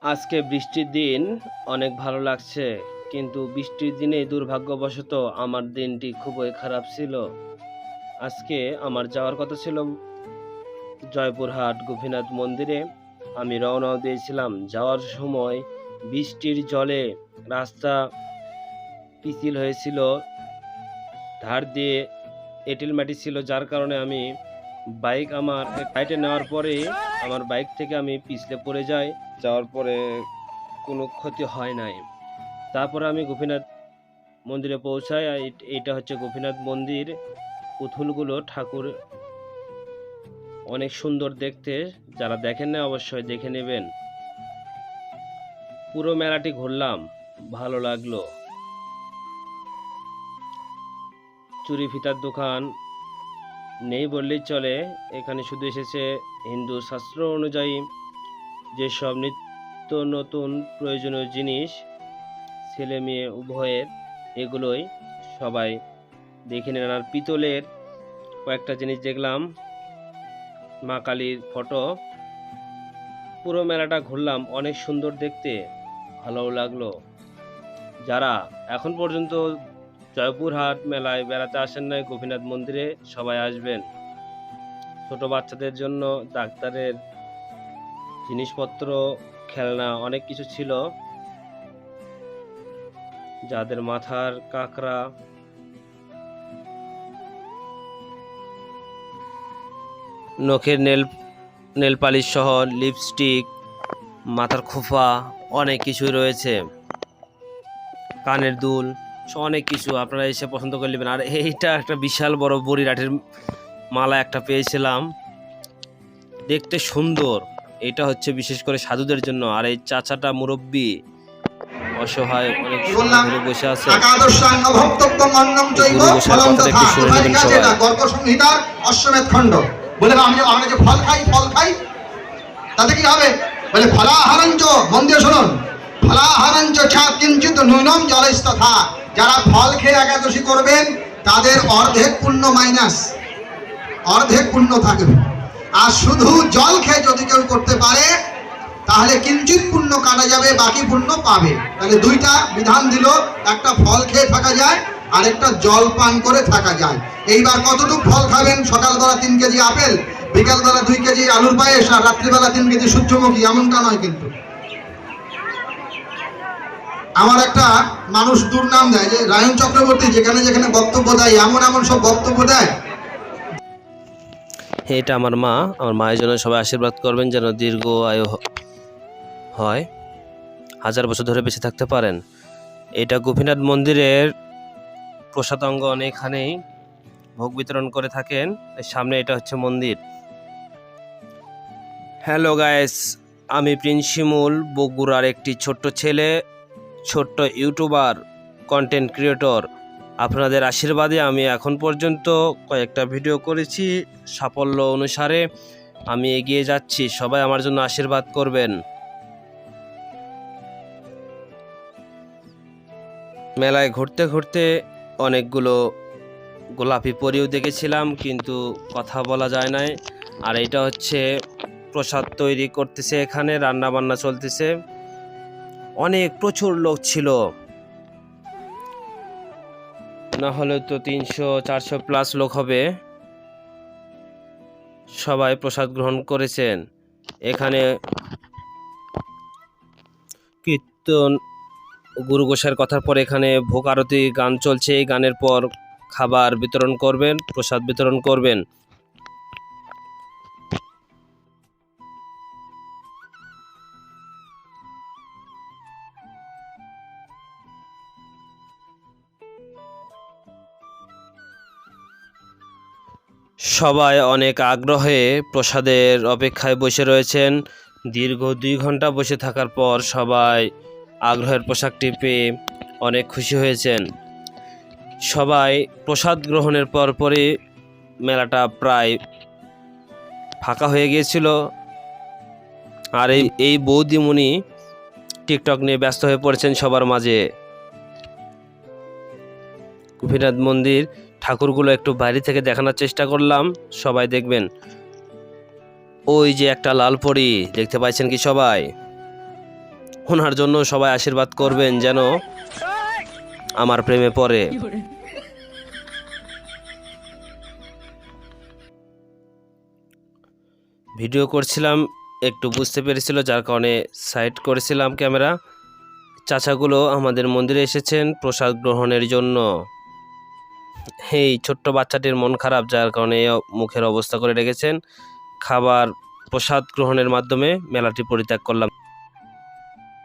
আজকে বৃষ্টির দিন অনেক ভালো লাগছে, কিন্তু বৃষ্টির দিনে দুর্ভাগ্যবশত আমার দিনটি খুবই খারাপ ছিল। আজকে আমার যাওয়ার কথা ছিল জয়পুরহাট গোপীনাথ মন্দিরে। আমি রওনা দিয়েছিলাম। যাওয়ার সময় বৃষ্টির জলে রাস্তা পিচ্ছিল হয়েছিল, ধার দিয়ে এঁটেল মাটি ছিল, যার কারণে আমি আমার সাইডে নেওয়ার পরে আমার বাইক থেকে আমি পিছলে পড়ে যাই। যাওয়ার পরে কোনো ক্ষতি হয় নাই। তারপরে আমি গোপীনাথ মন্দিরে পৌঁছাই। আর এটা হচ্ছে গোপীনাথ মন্দির। পুতুলগুলো ঠাকুর অনেক সুন্দর দেখতে, যারা দেখেন না অবশ্যই দেখে নেবেন। পুরো মেলাটি ঘুরলাম, ভালো লাগলো। চুরি ফিতার দোকান নেই বললেই চলে। এখানে শুধু এসেছে হিন্দু শাস্ত্র অনুযায়ী যেসব নিত্য নতুন প্রয়োজনীয় জিনিস, ছেলে মেয়ে উভয়ের, এগুলোই সবাই দেখে নেন। আর পিতলের কয়েকটা জিনিস দেখলাম, মা কালীর ফটো। পুরো মেলাটা ঘুরলাম, অনেক সুন্দর দেখতে, ভালো লাগলো। যারা এখন পর্যন্ত জয়পুরহাট মেলায় বেড়াতে আসেন নাই, গোপীনাথ মন্দিরে সবাই আসবেন। ছোট বাচ্চাদের জন্য ডাক্তারের জিনিসপত্র, খেলনা, অনেক কিছু ছিল। যাদের মাথার কাঁকড়া, নখের নেল পালিশ সহ লিপস্টিক, মাথার খোঁপা, অনেক কিছু রয়েছে, কানের দুল, অনেক কিছু আপনারা এসে পছন্দ করে নেবেন। আর এইটা একটা বিশাল বড় বড়িরাটের মালা একটা পেয়েছিলাম, দেখতে সুন্দর। এটা হচ্ছে বিশেষ করে সাধুদের জন্য। আর এই চাচাটা মুরব্বী, অসহায়, অনেক সময় ধরে বসে আছে। বলে আমরা যে ফল খাই তাতে কি হবে? বলে ফলাহারঞ্চ, মন দিয়ে শুনুন, ফলাহারঞ্চ ছাদ কিঞ্চিত নৈনম জলস্তথা। যারা ফল খেয়ে একাদশী করবেন তাদের অর্ধেক পুণ্য মাইনাস, অর্ধেক পুণ্য থাকবে। আর শুধু জল খেয়ে যদি কেউ করতে পারে তাহলে কিঞ্চিত পুণ্য কাটা যাবে, বাকি পুণ্য পাবে। তাহলে দুইটা বিধান দিল, একটা ফল খেয়ে থাকা যায় আর একটা জল পান করে থাকা যায়। এইবার কতটুকু ফল খাবেন? সকালবেলা 3 কেজি আপেল, বিকালবেলা 2 কেজি আলুর পায়েস, আর রাত্রিবেলা 3 কেজি সূর্যমুখী, এমনটা নয় কিন্তু। আমার একটা মানুষ দুর্নাম দেয় যে রায়ন চক্রবর্তী যেখানে যেখানে বক্তব্য দেয় এমন এমন সব বক্তব্য দেয়। এটা আমার মা। আমার মায়ের জন্য সবাই আশীর্বাদ করবেন যেন দীর্ঘ আয়ু হয়, 1000 বছর ধরে বেঁচে থাকতে পারেন। এটা গোপীনাথ মন্দিরের প্রসাদ অঙ্গন, এখানেই ভোগ বিতরণ করে থাকেন। সামনে এটা হচ্ছে মন্দির। হ্যালো গাইস, আমি প্রিন্স শিমুল, বগুড়ার একটি ছোট্ট ছেলে, ছোট্ট ইউটিউবার, কন্টেন্ট ক্রিয়েটর। আপনাদের আশীর্বাদে আমি এখন পর্যন্ত কয়েকটা ভিডিও করেছি, সাফল্য অনুসারে আমি এগিয়ে যাচ্ছি। সবাই আমার জন্য আশীর্বাদ করবেন। মেলায় ঘুরতে ঘুরতে অনেকগুলো গোলাপি পরিও দেখেছিলাম, কিন্তু কথা বলা যায় নাই। আর এটা হচ্ছে প্রসাদ তৈরি করতেছে, এখানে রান্না বান্না চলতেছে। প্রচুর লোক ছিল, না হলে তো 300-400 প্লাস লোক হবে। সবাই প্রসাদ গ্রহণ করেছেন। এখানে কীর্তন, গুরু গোসাইয়ের কথার পর এখানে ভোগ আরতি গান চলছে। এই গানের পর খাবার বিতরণ করবেন, প্রসাদ বিতরণ করবেন। সবাই অনেক আগ্রহে প্রসাদের অপেক্ষায় বসে রয়েছেন। দীর্ঘ 2 ঘন্টা বসে থাকার পর সবাই আগ্রহের পোশাকটি পেয়ে অনেক খুশি হয়েছেন। সবাই প্রসাদ গ্রহণের পরই মেলাটা প্রায় ফাঁকা হয়ে গিয়েছিল। আর এই বৌদিমণি টিকটক নিয়ে ব্যস্ত হয়ে পড়েছেন সবার মাঝে। গোপীনাথ মন্দির ঠাকুরগুলো একটু বাইরে থেকে দেখানোর চেষ্টা করলাম, সবাই দেখবেন। ওই যে একটা লাল পরী দেখতে পাচ্ছেন কি সবাই? ওনার জন্য সবাই আশীর্বাদ করবেন যেন আমার প্রেমে পড়ে। ভিডিও করছিলাম, একটু বুঝতে পেরেছিল, যার কারণে সাইড করেছিলাম ক্যামেরা। চাচাগুলো আমাদের মন্দিরে এসেছেন প্রসাদ গ্রহণের জন্য। এই ছোট্ট বাচ্চাটির মন খারাপ, যার কারণে মুখের অবস্থা করে রেখেছেন। খাবার প্রসাদ গ্রহণের মাধ্যমে মেলাটি পরিত্যাগ করলাম।